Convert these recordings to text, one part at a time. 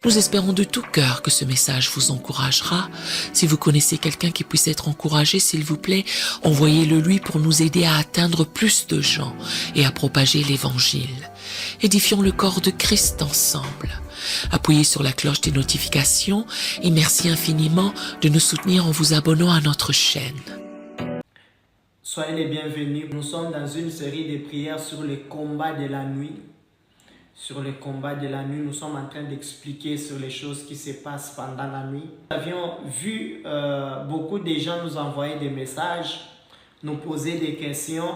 Nous espérons de tout cœur que ce message vous encouragera. Si vous connaissez quelqu'un qui puisse être encouragé, s'il vous plaît, envoyez-le lui pour nous aider à atteindre plus de gens et à propager l'Évangile. Édifions le corps de Christ ensemble. Appuyez sur la cloche des notifications et merci infiniment de nous soutenir en vous abonnant à notre chaîne. Soyez les bienvenus. Nous sommes dans une série de prières sur les combats de la nuit. Sur les combats de la nuit, nous sommes en train d'expliquer sur les choses qui se passent pendant la nuit. Nous avions vu beaucoup de gens nous envoyer des messages, nous poser des questions.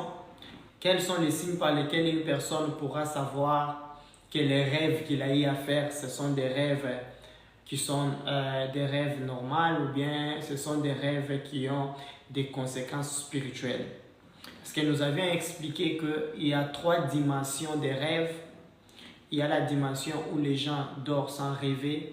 Quels sont les signes par lesquels une personne pourra savoir que les rêves qu'il a eu à faire, ce sont des rêves qui sont des rêves normaux ou bien ce sont des rêves qui ont des conséquences spirituelles. Parce que nous avions expliqué qu'il y a 3 dimensions des rêves. Il y a la dimension où les gens dorment sans rêver.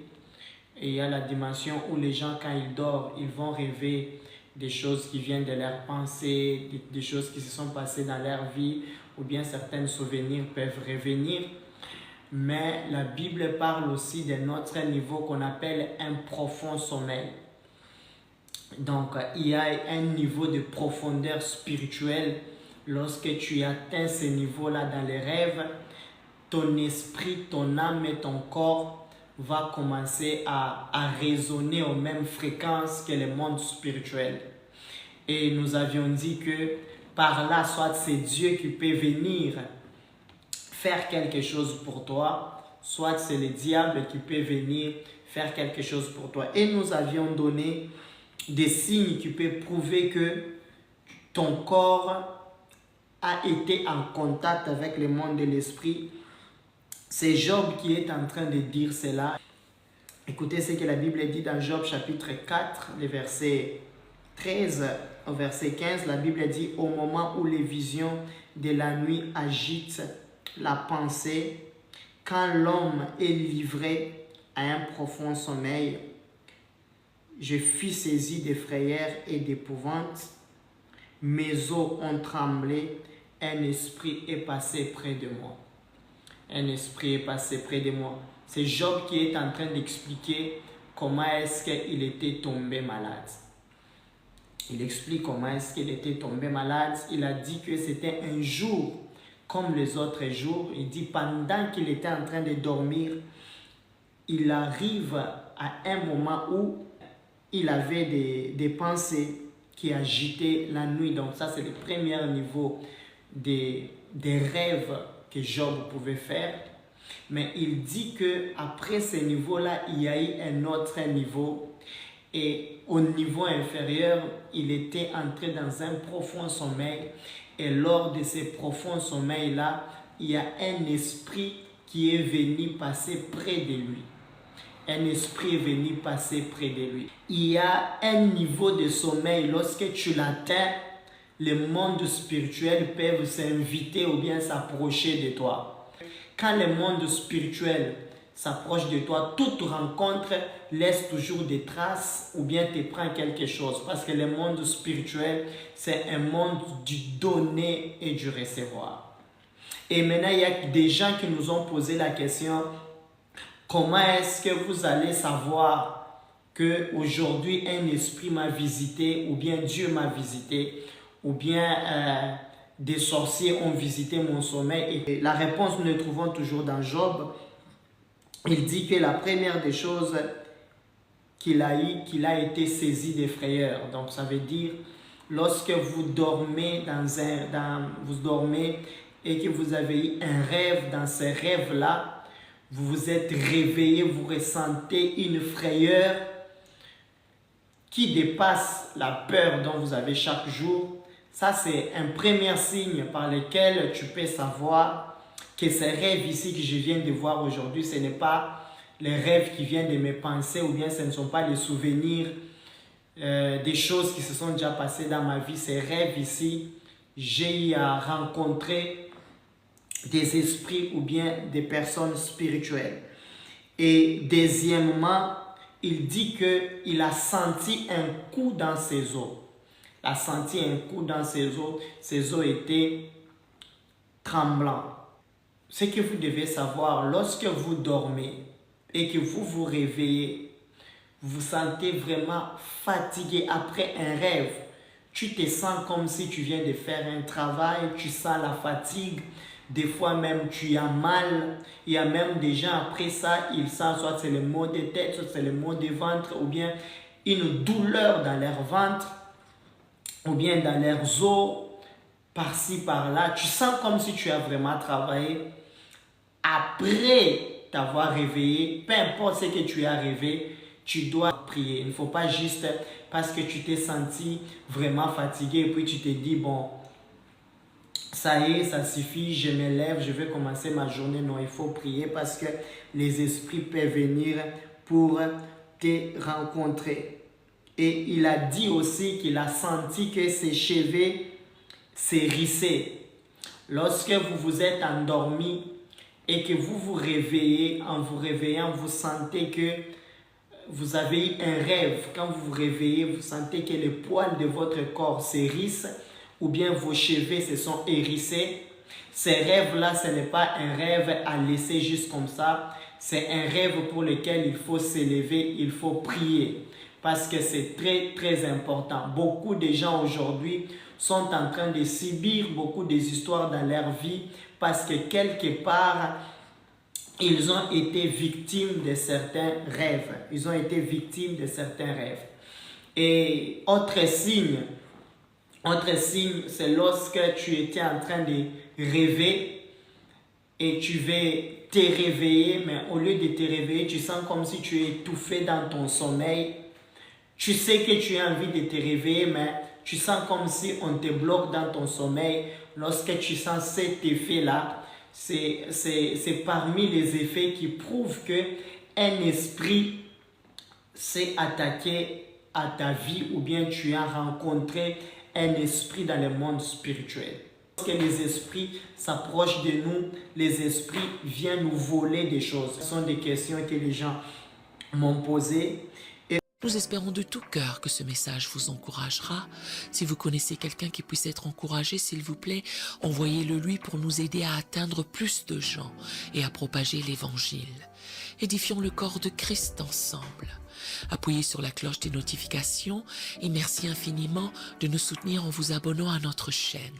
Et il y a la dimension où les gens, quand ils dorment, ils vont rêver des choses qui viennent de leurs pensées, des choses qui se sont passées dans leur vie, ou bien certains souvenirs peuvent revenir. Mais la Bible parle aussi de notre niveau qu'on appelle un profond sommeil. Donc, il y a un niveau de profondeur spirituelle. Lorsque tu atteins ce niveau-là dans les rêves, ton esprit, ton âme et ton corps va commencer à résonner aux mêmes fréquences que le monde spirituel. Et nous avions dit que par là, soit c'est Dieu qui peut venir faire quelque chose pour toi, soit c'est le diable qui peut venir faire quelque chose pour toi. Et nous avions donné des signes qui peuvent prouver que ton corps a été en contact avec le monde de l'esprit. C'est Job qui est en train de dire cela. Écoutez ce que la Bible dit dans Job chapitre 4, le verset 13 au verset 15. La Bible dit « Au moment où les visions de la nuit agitent la pensée, quand l'homme est livré à un profond sommeil, je fus saisi de frayeur et d'épouvante. Mes os ont tremblé, un esprit est passé près de moi. » Un esprit est passé près de moi. C'est Job qui est en train d'expliquer comment est-ce qu'il était tombé malade. Il explique comment est-ce qu'il était tombé malade. Il a dit que c'était un jour comme les autres jours. Il dit pendant qu'il était en train de dormir, il arrive à un moment où il avait des pensées qui agitaient la nuit. Donc ça, c'est le premier niveau des rêves que Job pouvait faire. Mais il dit qu'après ce niveau-là, il y a eu un autre niveau. Et au niveau inférieur, il était entré dans un profond sommeil. Et lors de ce profond sommeil-là, il y a un esprit qui est venu passer près de lui. Un esprit est venu passer près de lui. Il y a un niveau de sommeil. Lorsque tu l'atteins, le monde spirituel peut s'inviter ou bien s'approcher de toi. Quand le monde spirituel s'approche de toi, toute rencontre laisse toujours des traces ou bien te prend quelque chose. Parce que le monde spirituel, c'est un monde du donner et du recevoir. Et maintenant, il y a des gens qui nous ont posé la question, comment est-ce que vous allez savoir qu'aujourd'hui un esprit m'a visité ou bien Dieu m'a visité ou bien des sorciers ont visité mon sommeil? Et la réponse, nous la trouvons toujours dans Job. Il dit que la première des choses qu'il a été saisi de frayeur. Donc ça veut dire, lorsque vous dormez vous dormez et que vous avez eu un rêve, dans ce rêve-là, vous vous êtes réveillé, vous ressentez une frayeur qui dépasse la peur dont vous avez chaque jour. Ça, c'est un premier signe par lequel tu peux savoir que ces rêves ici que je viens de voir aujourd'hui, ce n'est pas les rêves qui viennent de mes pensées ou bien ce ne sont pas les souvenirs des choses qui se sont déjà passées dans ma vie. Ces rêves ici, j'ai rencontré des esprits ou bien des personnes spirituelles. Et deuxièmement, il dit qu'il a senti un coup dans ses os. Il a senti un coup dans ses os étaient tremblants. Ce que vous devez savoir, lorsque vous dormez, et que vous vous réveillez, vous vous sentez vraiment fatigué après un rêve, tu te sens comme si tu viens de faire un travail, tu sens la fatigue, des fois même tu as mal, il y a même des gens après ça, ils sentent soit c'est le maux de tête, soit c'est le maux de ventre, ou bien une douleur dans leur ventre, ou bien dans leurs os, par-ci, par-là. Tu sens comme si tu as vraiment travaillé. Après t'avoir réveillé, peu importe ce que tu as rêvé, tu dois prier. Il ne faut pas juste parce que tu t'es senti vraiment fatigué et puis tu te dis, bon, ça y est, ça suffit, je me lève, je vais commencer ma journée. Non, il faut prier parce que les esprits peuvent venir pour te rencontrer. Et il a dit aussi qu'il a senti que ses cheveux s'hérissaient. Lorsque vous vous êtes endormi et que vous vous réveillez, en vous réveillant, vous sentez que vous avez eu un rêve. Quand vous vous réveillez, vous sentez que les poils de votre corps s'hérissent ou bien vos cheveux se sont hérissés. Ces rêves-là, ce n'est pas un rêve à laisser juste comme ça. C'est un rêve pour lequel il faut s'élever, il faut prier. Parce que c'est très, très important. Beaucoup de gens aujourd'hui sont en train de subir beaucoup des histoires dans leur vie parce que quelque part, ils ont été victimes de certains rêves. Ils ont été victimes de certains rêves. Et autre signe, c'est lorsque tu étais en train de rêver et tu veux te réveiller, mais au lieu de te réveiller, tu sens comme si tu es étouffé dans ton sommeil. Tu sais que tu as envie de te réveiller, mais tu sens comme si on te bloque dans ton sommeil. Lorsque tu sens cet effet-là, c'est parmi les effets qui prouvent qu'un esprit s'est attaqué à ta vie ou bien tu as rencontré un esprit dans le monde spirituel. Lorsque les esprits s'approchent de nous, les esprits viennent nous voler des choses. Ce sont des questions que les gens m'ont posées. Nous espérons de tout cœur que ce message vous encouragera. Si vous connaissez quelqu'un qui puisse être encouragé, s'il vous plaît, envoyez-le lui pour nous aider à atteindre plus de gens et à propager l'évangile. Édifions le corps de Christ ensemble. Appuyez sur la cloche des notifications et merci infiniment de nous soutenir en vous abonnant à notre chaîne.